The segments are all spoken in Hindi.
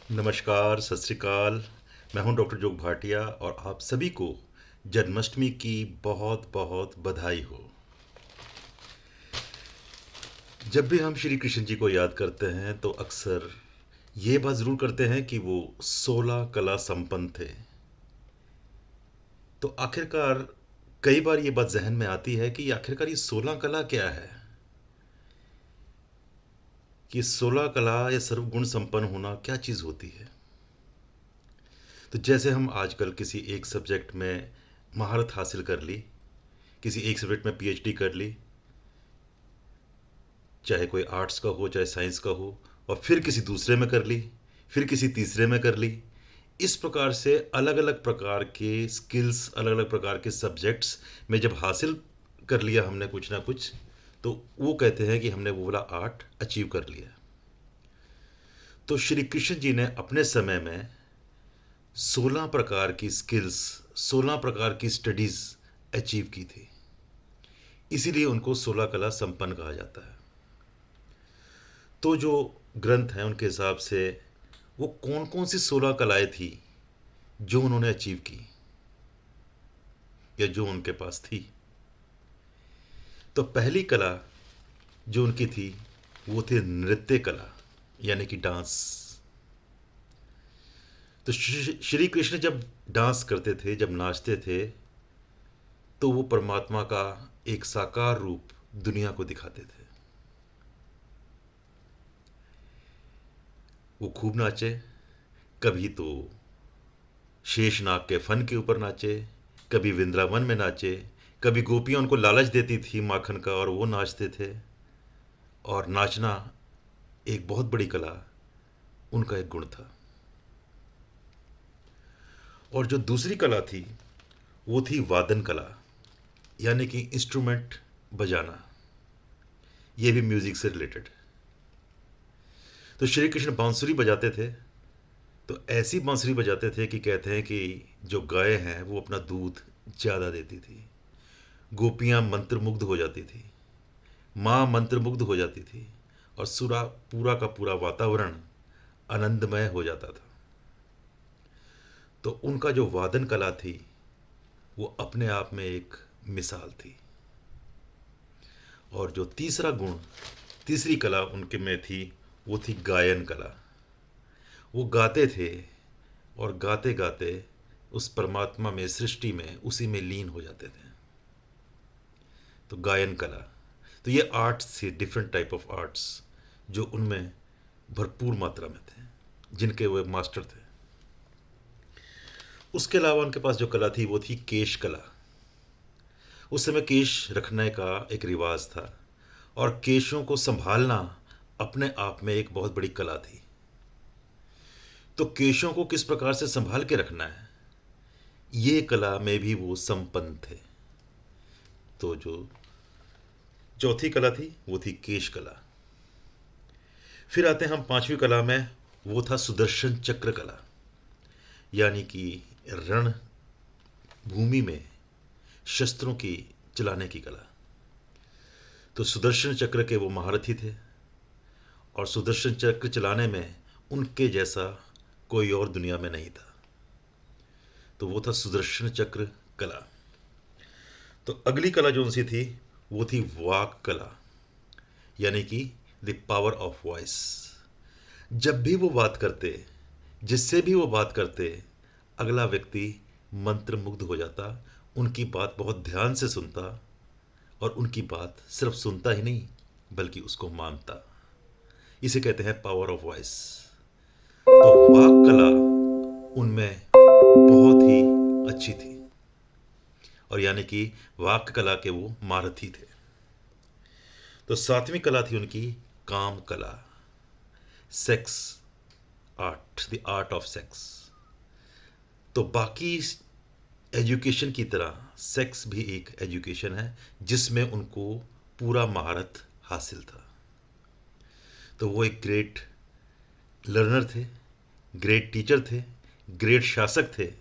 नमस्कार, सत श्री अकाल। मैं हूं डॉक्टर जोग भाटिया और आप सभी को जन्माष्टमी की बहुत बहुत बधाई हो। जब भी हम श्री कृष्ण जी को याद करते हैं तो अक्सर ये बात ज़रूर करते हैं कि वो 16 कला संपन्न थे। तो आखिरकार कई बार ये बात जहन में आती है कि आखिरकार ये 16 कला क्या है, कि 16 कला या सर्वगुण संपन्न होना क्या चीज़ होती है। तो जैसे हम आजकल किसी एक सब्जेक्ट में महारत हासिल कर ली, किसी एक सब्जेक्ट में पीएचडी कर ली, चाहे कोई आर्ट्स का हो चाहे साइंस का हो, और फिर किसी दूसरे में कर ली, फिर किसी तीसरे में कर ली। इस प्रकार से अलग अलग प्रकार के स्किल्स, अलग अलग प्रकार के सब्जेक्ट्स में जब हासिल कर लिया हमने कुछ ना कुछ, तो वो कहते हैं कि हमने वो वाला आर्ट अचीव कर लिया। तो श्री कृष्ण जी ने अपने समय में 16 प्रकार की स्किल्स, 16 प्रकार की स्टडीज अचीव की थी। इसीलिए उनको 16 कला संपन्न कहा जाता है। तो जो ग्रंथ हैं उनके हिसाब से वो कौन कौन सी 16 कलाएं थी जो उन्होंने अचीव की या जो उनके पास थी। तो पहली कला जो उनकी थी वो थी नृत्य कला, यानी कि डांस। तो श्री कृष्ण जब डांस करते थे, जब नाचते थे, तो वो परमात्मा का एक साकार रूप दुनिया को दिखाते थे। वो खूब नाचे। कभी तो शेषनाग के फन के ऊपर नाचे, कभी वृंदावन में नाचे, कभी गोपियाँ उनको लालच देती थी माखन का और वो नाचते थे। और नाचना एक बहुत बड़ी कला, उनका एक गुण था। और जो दूसरी कला थी वो थी वादन कला, यानी कि इंस्ट्रूमेंट बजाना। ये भी म्यूजिक से रिलेटेड। तो श्री कृष्ण बांसुरी बजाते थे। तो ऐसी बांसुरी बजाते थे कि कहते हैं कि जो गाय हैं वो अपना दूध ज़्यादा देती थी, गोपियाँ मंत्रमुग्ध हो जाती थी, माँ मंत्रमुग्ध हो जाती थी, और सुरा पूरा का पूरा वातावरण आनंदमय हो जाता था। तो उनका जो वादन कला थी वो अपने आप में एक मिसाल थी। और जो तीसरा गुण, तीसरी कला उनके में थी वो थी गायन कला। वो गाते थे और गाते गाते उस परमात्मा में, सृष्टि में, उसी में लीन हो जाते थे। तो गायन कला। तो ये आर्ट्स थे, डिफरेंट टाइप ऑफ आर्ट्स जो उनमें भरपूर मात्रा में थे, जिनके वो मास्टर थे। उसके अलावा उनके पास जो कला थी वो थी केश कला। उस समय केश रखने का एक रिवाज था, और केशों को संभालना अपने आप में एक बहुत बड़ी कला थी। तो केशों को किस प्रकार से संभाल के रखना है, ये कला में भी वो संपन्न थे। तो जो चौथी कला थी वो थी केश कला। फिर आते हैं हम पांचवी कला में, वो था सुदर्शन चक्र कला, यानी कि रण भूमि में शस्त्रों की चलाने की कला। तो सुदर्शन चक्र के वो महारथी थे, और सुदर्शन चक्र चलाने में उनके जैसा कोई और दुनिया में नहीं था। तो वो था सुदर्शन चक्र कला। तो अगली कला जो उनसी थी वो थी वाक कला, यानी कि द पावर ऑफ वॉइस। जब भी वो बात करते, जिससे भी वो बात करते, अगला व्यक्ति मंत्रमुग्ध हो जाता, उनकी बात बहुत ध्यान से सुनता, और उनकी बात सिर्फ सुनता ही नहीं बल्कि उसको मानता। इसे कहते हैं पावर ऑफ वॉइस। तो वाक कला उनमें बहुत ही अच्छी थी, और यानी कि वाक कला के वो महारथी थे। तो सातवीं कला थी उनकी काम कला, sex art, the art of sex. तो बाकी एजुकेशन की तरह सेक्स भी एक एजुकेशन है जिसमें उनको पूरा महारत हासिल था। तो वो एक ग्रेट लर्नर थे, ग्रेट टीचर थे, ग्रेट शासक थे।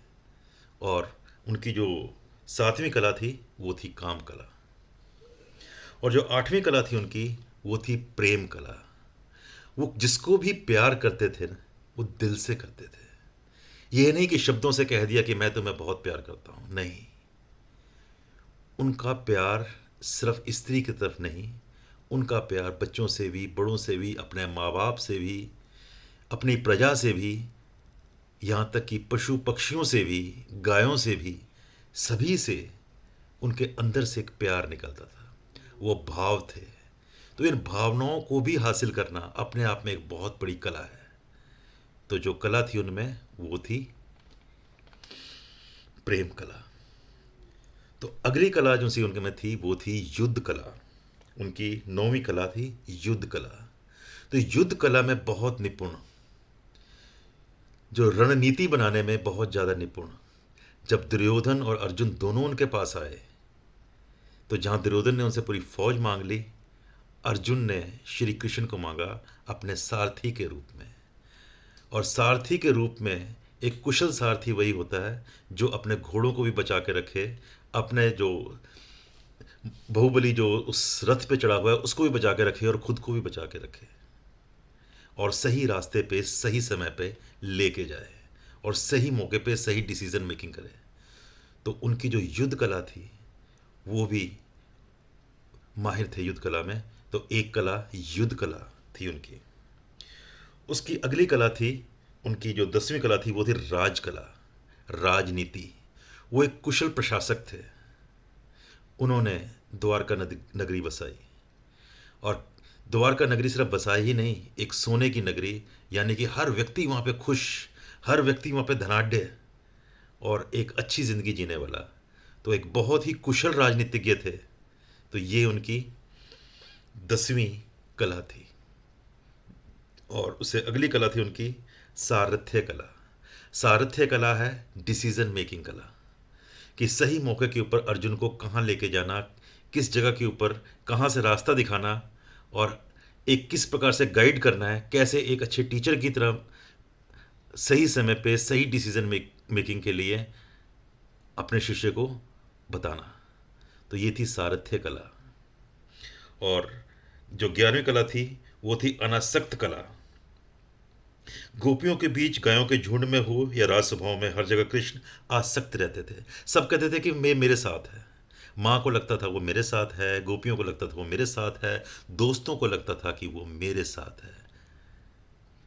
और उनकी जो सातवीं कला थी वो थी काम कला। और जो आठवीं कला थी उनकी वो थी प्रेम कला। वो जिसको भी प्यार करते थे ना, वो दिल से करते थे। ये नहीं कि शब्दों से कह दिया कि मैं तुम्हें बहुत प्यार करता हूँ, नहीं। उनका प्यार सिर्फ स्त्री की तरफ नहीं, उनका प्यार बच्चों से भी, बड़ों से भी, अपने माँ बाप से भी, अपनी प्रजा से भी, यहाँ तक कि पशु पक्षियों से भी, गायों से भी, सभी से उनके अंदर से एक प्यार निकलता था। वो भाव थे। तो इन भावनाओं को भी हासिल करना अपने आप में एक बहुत बड़ी कला है। तो जो कला थी उनमें, वो थी प्रेम कला। तो अगली कला जो सी उनके में थी, वो थी युद्ध कला। उनकी 9वीं कला थी युद्ध कला। तो युद्ध कला में बहुत निपुण, जो रणनीति बनाने में बहुत ज़्यादा निपुण। जब दुर्योधन और अर्जुन दोनों उनके पास आए, तो जहाँ दुर्योधन ने उनसे पूरी फौज मांग ली, अर्जुन ने श्री कृष्ण को मांगा अपने सारथी के रूप में। और सारथी के रूप में एक कुशल सारथी वही होता है जो अपने घोड़ों को भी बचा के रखे, अपने जो बाहुबली जो उस रथ पे चढ़ा हुआ है उसको भी बचा के रखे और खुद को भी बचा के रखे, और सही रास्ते पे सही समय पे लेके जाए, और सही मौके पे सही डिसीजन मेकिंग करे। तो उनकी जो युद्ध कला थी, वो भी माहिर थे युद्ध कला में। तो एक कला युद्ध कला थी उनकी। उसकी अगली कला थी, उनकी जो 10वीं कला थी, वो थी राज कला, राजनीति। वो एक कुशल प्रशासक थे। उन्होंने द्वारका नगरी बसाई, और द्वारका नगरी सिर्फ बसाई ही नहीं, एक सोने की नगरी, यानी कि हर व्यक्ति वहाँ पे खुश, हर व्यक्ति वहाँ पे धनाढ़ और एक अच्छी ज़िंदगी जीने वाला। तो एक बहुत ही कुशल राजनीतिज्ञ थे। तो ये उनकी 10वीं कला थी। और उससे अगली कला थी उनकी सारथ्य कला। सारथ्य कला है डिसीजन मेकिंग कला, कि सही मौके के ऊपर अर्जुन को कहाँ लेके जाना, किस जगह के ऊपर कहाँ से रास्ता दिखाना, और एक किस प्रकार से गाइड करना है, कैसे एक अच्छे टीचर की तरह सही समय पे सही डिसीजन मेकिंग के लिए अपने शिष्य को बताना। तो ये थी सारथ्य कला। और जो 11वीं कला थी, वो थी अनासक्त कला। गोपियों के बीच, गायों के झुंड में हो या राजसभाओं में, हर जगह कृष्ण आसक्त रहते थे। सब कहते थे कि मैं, मेरे साथ है। माँ को लगता था वो मेरे साथ है, गोपियों को लगता था वो मेरे साथ है, दोस्तों को लगता था कि वो मेरे साथ है।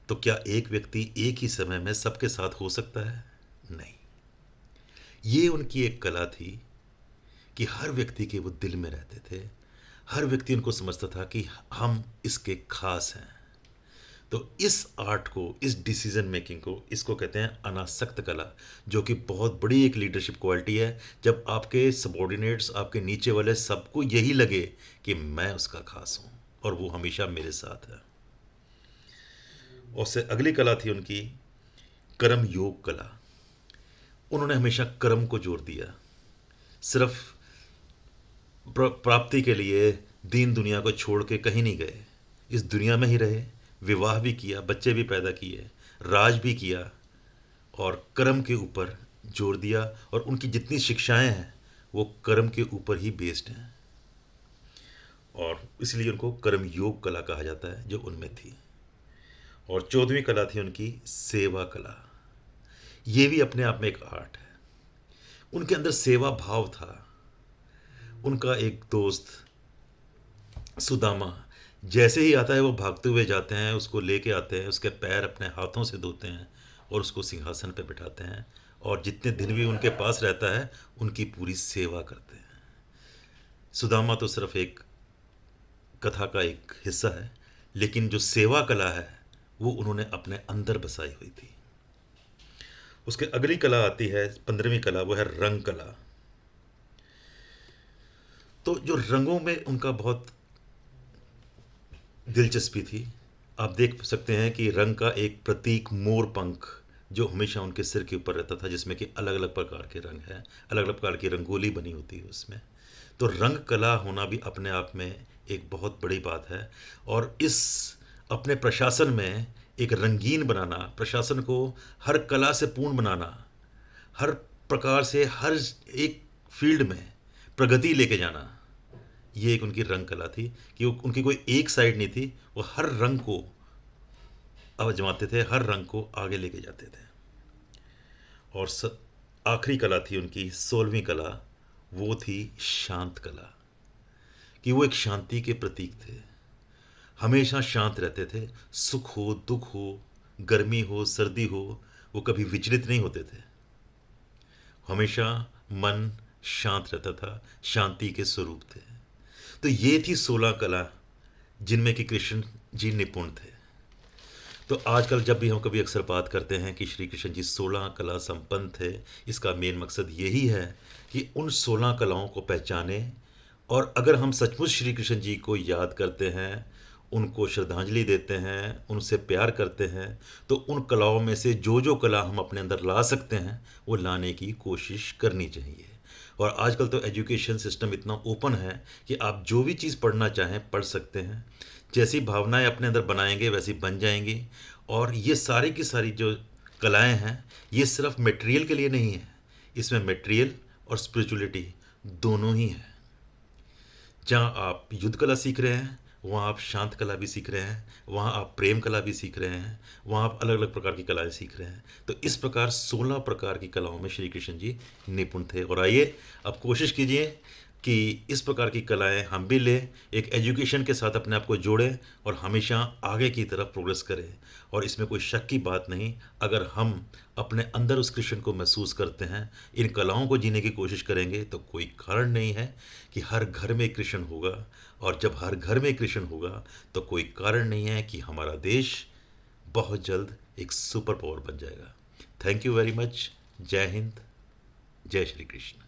तो क्या एक व्यक्ति एक ही समय में सबके साथ हो सकता है? नहीं। ये उनकी एक कला थी कि हर व्यक्ति के वो दिल में रहते थे। हर व्यक्ति उनको समझता था कि हम इसके खास हैं। तो इस आर्ट को, इस डिसीजन मेकिंग को, इसको कहते हैं अनासक्त कला, जो कि बहुत बड़ी एक लीडरशिप क्वालिटी है। जब आपके सबॉर्डिनेट्स, आपके नीचे वाले सबको यही लगे कि मैं उसका खास हूँ और वो हमेशा मेरे साथ है। और उससे अगली कला थी उनकी कर्म योग कला। उन्होंने हमेशा कर्म को जोर दिया। सिर्फ प्राप्ति के लिए दीन दुनिया को छोड़ के कहीं नहीं गए, इस दुनिया में ही रहे, विवाह भी किया, बच्चे भी पैदा किए, राज भी किया, और कर्म के ऊपर जोर दिया। और उनकी जितनी शिक्षाएं हैं वो कर्म के ऊपर ही बेस्ड हैं, और इसलिए उनको कर्म योग कला कहा जाता है जो उनमें थी। और 14वीं कला थी उनकी सेवा कला। ये भी अपने आप में एक आर्ट है। उनके अंदर सेवा भाव था। उनका एक दोस्त सुदामा जैसे ही आता है, वो भागते हुए जाते हैं, उसको लेके आते हैं, उसके पैर अपने हाथों से धोते हैं और उसको सिंहासन पे बिठाते हैं, और जितने दिन भी उनके पास रहता है उनकी पूरी सेवा करते हैं। सुदामा तो सिर्फ एक कथा का एक हिस्सा है, लेकिन जो सेवा कला है वो उन्होंने अपने अंदर बसाई हुई थी। उसके अगली कला आती है 15वीं कला, वो है रंग कला। तो जो रंगों में उनका बहुत दिलचस्पी थी। आप देख सकते हैं कि रंग का एक प्रतीक मोर पंख जो हमेशा उनके सिर के ऊपर रहता था, जिसमें कि अलग अलग प्रकार के रंग हैं, अलग अलग प्रकार की रंगोली बनी होती है उसमें। तो रंग कला होना भी अपने आप में एक बहुत बड़ी बात है। और इस अपने प्रशासन में एक रंगीन बनाना, प्रशासन को हर कला से पूर्ण बनाना, हर प्रकार से हर एक फील्ड में प्रगति लेके जाना, ये एक उनकी रंग कला थी। कि उनकी कोई एक साइड नहीं थी, वो हर रंग को आजमाते थे, हर रंग को आगे लेके जाते थे। और आखिरी कला थी उनकी, 16वीं कला, वो थी शांत कला, कि वो एक शांति के प्रतीक थे। हमेशा शांत रहते थे, सुख हो दुख हो, गर्मी हो सर्दी हो, वो कभी विचलित नहीं होते थे। हमेशा मन शांत रहता था, शांति के स्वरूप थे। तो ये थी 16 कला जिनमें कि कृष्ण जी निपुण थे। तो आजकल जब भी हम कभी अक्सर बात करते हैं कि श्री कृष्ण जी 16 कला संपन्न थे, इसका मेन मकसद यही है कि उन 16 कलाओं को पहचाने। और अगर हम सचमुच श्री कृष्ण जी को याद करते हैं, उनको श्रद्धांजलि देते हैं, उनसे प्यार करते हैं, तो उन कलाओं में से जो जो कला हम अपने अंदर ला सकते हैं वो लाने की कोशिश करनी चाहिए। और आजकल तो एजुकेशन सिस्टम इतना ओपन है कि आप जो भी चीज़ पढ़ना चाहें पढ़ सकते हैं। जैसी भावनाएं अपने अंदर बनाएंगे वैसी बन जाएंगी। और ये सारी की सारी जो कलाएं हैं, ये सिर्फ मटेरियल के लिए नहीं है, इसमें मटेरियल और स्पिरिचुअलिटी दोनों ही हैं। जहाँ आप युद्ध कला सीख रहे हैं, वहाँ आप शांत कला भी सीख रहे हैं, वहाँ आप प्रेम कला भी सीख रहे हैं, वहाँ आप अलग अलग प्रकार की कलाएं सीख रहे हैं। तो इस प्रकार 16 प्रकार की कलाओं में श्री कृष्ण जी निपुण थे। और आइए अब कोशिश कीजिए कि इस प्रकार की कलाएं हम भी लें, एक एजुकेशन के साथ अपने आप को जोड़ें और हमेशा आगे की तरफ प्रोग्रेस करें। और इसमें कोई शक की बात नहीं, अगर हम अपने अंदर उस कृष्ण को महसूस करते हैं, इन कलाओं को जीने की कोशिश करेंगे, तो कोई कारण नहीं है कि हर घर में कृष्ण होगा। और जब हर घर में कृष्ण होगा तो कोई कारण नहीं है कि हमारा देश बहुत जल्द एक सुपर पावर बन जाएगा। Thank you very much. जय हिंद, जय श्री कृष्ण।